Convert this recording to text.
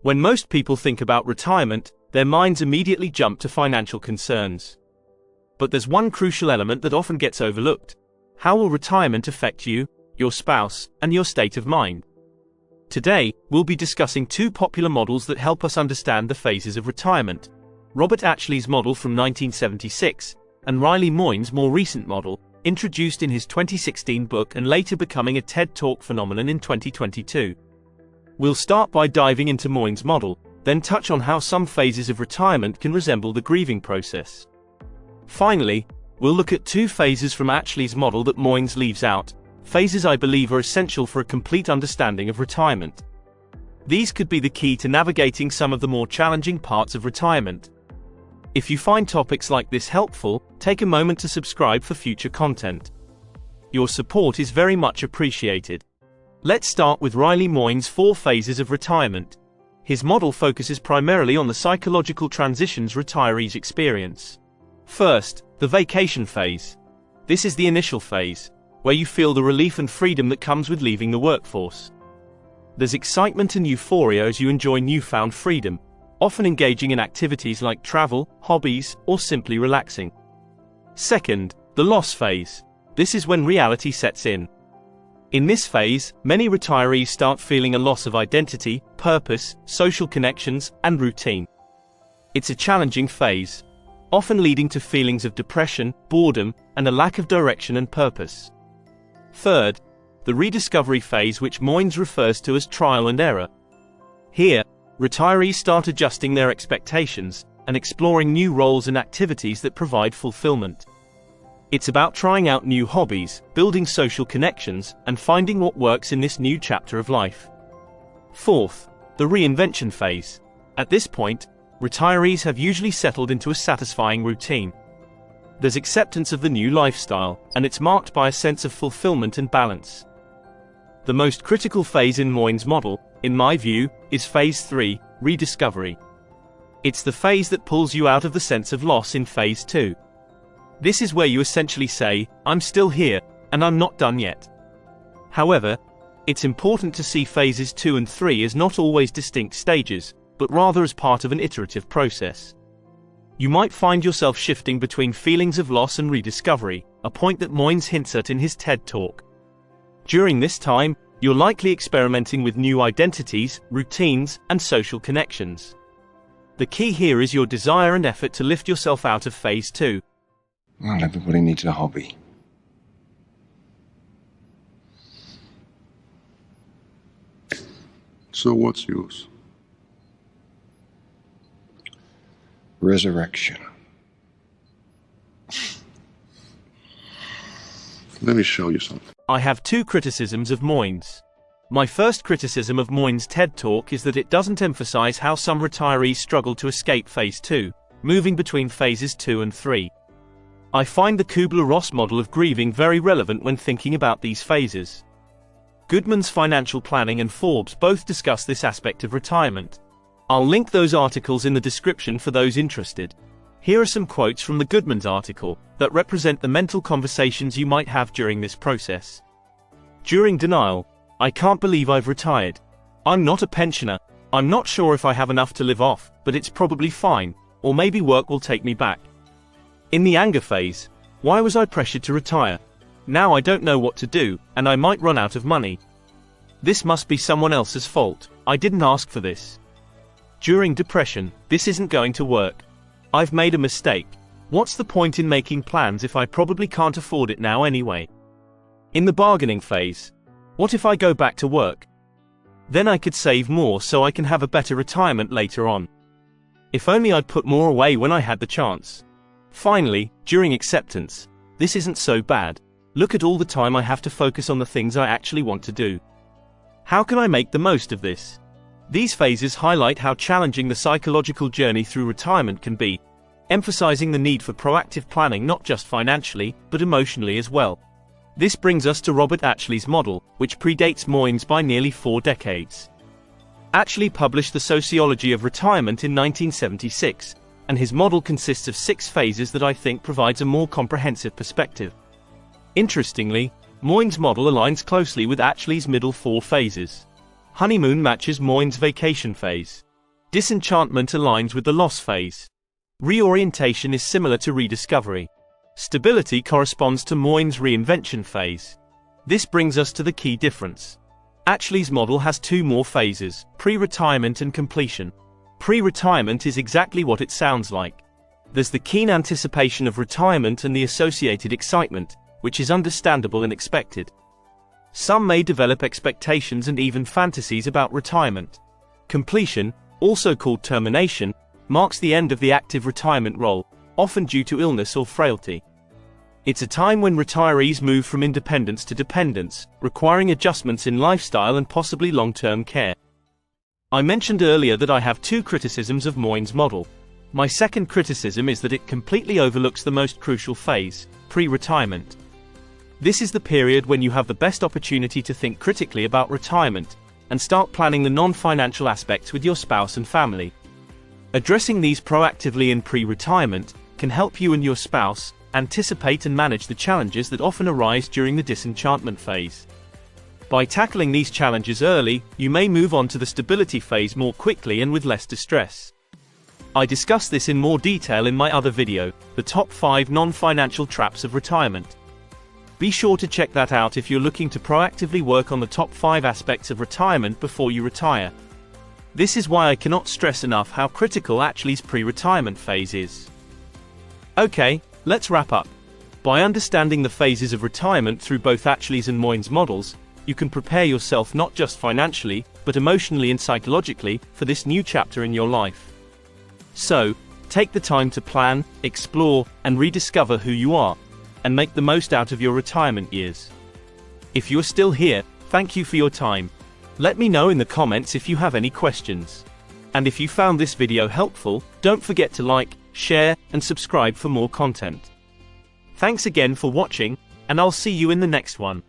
When most people think about retirement, their minds immediately jump to financial concerns. But there's one crucial element that often gets overlooked. How will retirement affect you, your spouse, and your state of mind? Today, we'll be discussing two popular models that help us understand the phases of retirement. Robert Atchley's model from 1976, and Riley Moynes' more recent model, introduced in his 2016 book and later becoming a TED Talk phenomenon in 2022. We'll start by diving into Moynes' model, then touch on how some phases of retirement can resemble the grieving process. Finally, we'll look at two phases from Atchley's model that Moynes leaves out, phases I believe are essential for a complete understanding of retirement. These could be the key to navigating some of the more challenging parts of retirement. If you find topics like this helpful, take a moment to subscribe for future content. Your support is very much appreciated. Let's start with Riley Moynes' 4 phases of retirement. His model focuses primarily on the psychological transitions retirees experience. First, the vacation phase. This is the initial phase, where you feel the relief and freedom that comes with leaving the workforce. There's excitement and euphoria as you enjoy newfound freedom, often engaging in activities like travel, hobbies, or simply relaxing. Second, the loss phase. This is when reality sets in. In this phase, many retirees start feeling a loss of identity, purpose, social connections, and routine. It's a challenging phase, often leading to feelings of depression, boredom, and a lack of direction and purpose. Third, the rediscovery phase, which Moynes refers to as trial and error. Here, retirees start adjusting their expectations and exploring new roles and activities that provide fulfillment. It's about trying out new hobbies, building social connections, and finding what works in this new chapter of life. Fourth, the reinvention phase. At this point, retirees have usually settled into a satisfying routine. There's acceptance of the new lifestyle, and it's marked by a sense of fulfillment and balance. The most critical phase in Moynes' model, in my view, is phase 3, rediscovery. It's the phase that pulls you out of the sense of loss in phase 2. This is where you essentially say, I'm still here, and I'm not done yet. However, it's important to see phases 2 and 3 as not always distinct stages, but rather as part of an iterative process. You might find yourself shifting between feelings of loss and rediscovery, a point that Moynes hints at in his TED Talk. During this time, you're likely experimenting with new identities, routines, and social connections. The key here is your desire and effort to lift yourself out of phase 2. Well, everybody needs a hobby. So what's yours? Resurrection. Let me show you something. I have 2 criticisms of Moynes. My first criticism of Moynes' TED Talk is that it doesn't emphasize how some retirees struggle to escape phase 2, moving between phases 2 and 3. I find the Kubler-Ross model of grieving very relevant when thinking about these phases. Goodman's Financial Planning and Forbes both discuss this aspect of retirement. I'll link those articles in the description for those interested. Here are some quotes from the Goodman's article that represent the mental conversations you might have during this process. During denial, I can't believe I've retired. I'm not a pensioner. I'm not sure if I have enough to live off, but it's probably fine, or maybe work will take me back. In the anger phase, why was I pressured to retire? Now I don't know what to do, and I might run out of money. This must be someone else's fault. I didn't ask for this. During depression, this isn't going to work. I've made a mistake. What's the point in making plans if I probably can't afford it now anyway? In the bargaining phase, what if I go back to work? Then I could save more so I can have a better retirement later on. If only I'd put more away when I had the chance. Finally, during acceptance, this isn't so bad. Look at all the time I have to focus on the things I actually want to do. How can I make the most of this? These phases highlight how challenging the psychological journey through retirement can be, emphasizing the need for proactive planning not just financially, but emotionally as well. This brings us to Robert Atchley's model, which predates Moynes by nearly 4 decades. Atchley published The Sociology of Retirement in 1976, and his model consists of 6 phases that I think provides a more comprehensive perspective. Interestingly, Moynes' model aligns closely with Atchley's middle 4 phases. Honeymoon matches Moynes' vacation phase. Disenchantment aligns with the loss phase. Reorientation is similar to rediscovery. Stability corresponds to Moynes' reinvention phase. This brings us to the key difference. Atchley's model has two more phases, pre-retirement and completion. Pre-retirement is exactly what it sounds like. There's the keen anticipation of retirement and the associated excitement, which is understandable and expected. Some may develop expectations and even fantasies about retirement. Completion, also called termination, marks the end of the active retirement role, often due to illness or frailty. It's a time when retirees move from independence to dependence, requiring adjustments in lifestyle and possibly long-term care. I mentioned earlier that I have two criticisms of Moynes' model. My second criticism is that it completely overlooks the most crucial phase, pre-retirement. This is the period when you have the best opportunity to think critically about retirement and start planning the non-financial aspects with your spouse and family. Addressing these proactively in pre-retirement can help you and your spouse anticipate and manage the challenges that often arise during the disenchantment phase. By tackling these challenges early, you may move on to the stability phase more quickly and with less distress. I discuss this in more detail in my other video, the top 5 non-financial traps of retirement. Be sure to check that out if you're looking to proactively work on the top 5 aspects of retirement before you retire. This is why I cannot stress enough how critical Atchley's pre-retirement phase is. Okay, let's wrap up. By understanding the phases of retirement through both Atchley's and Moynes' models, you can prepare yourself not just financially, but emotionally and psychologically for this new chapter in your life. So, take the time to plan, explore, and rediscover who you are, and make the most out of your retirement years. If you're still here, thank you for your time. Let me know in the comments if you have any questions. And if you found this video helpful, don't forget to like, share, and subscribe for more content. Thanks again for watching, and I'll see you in the next one.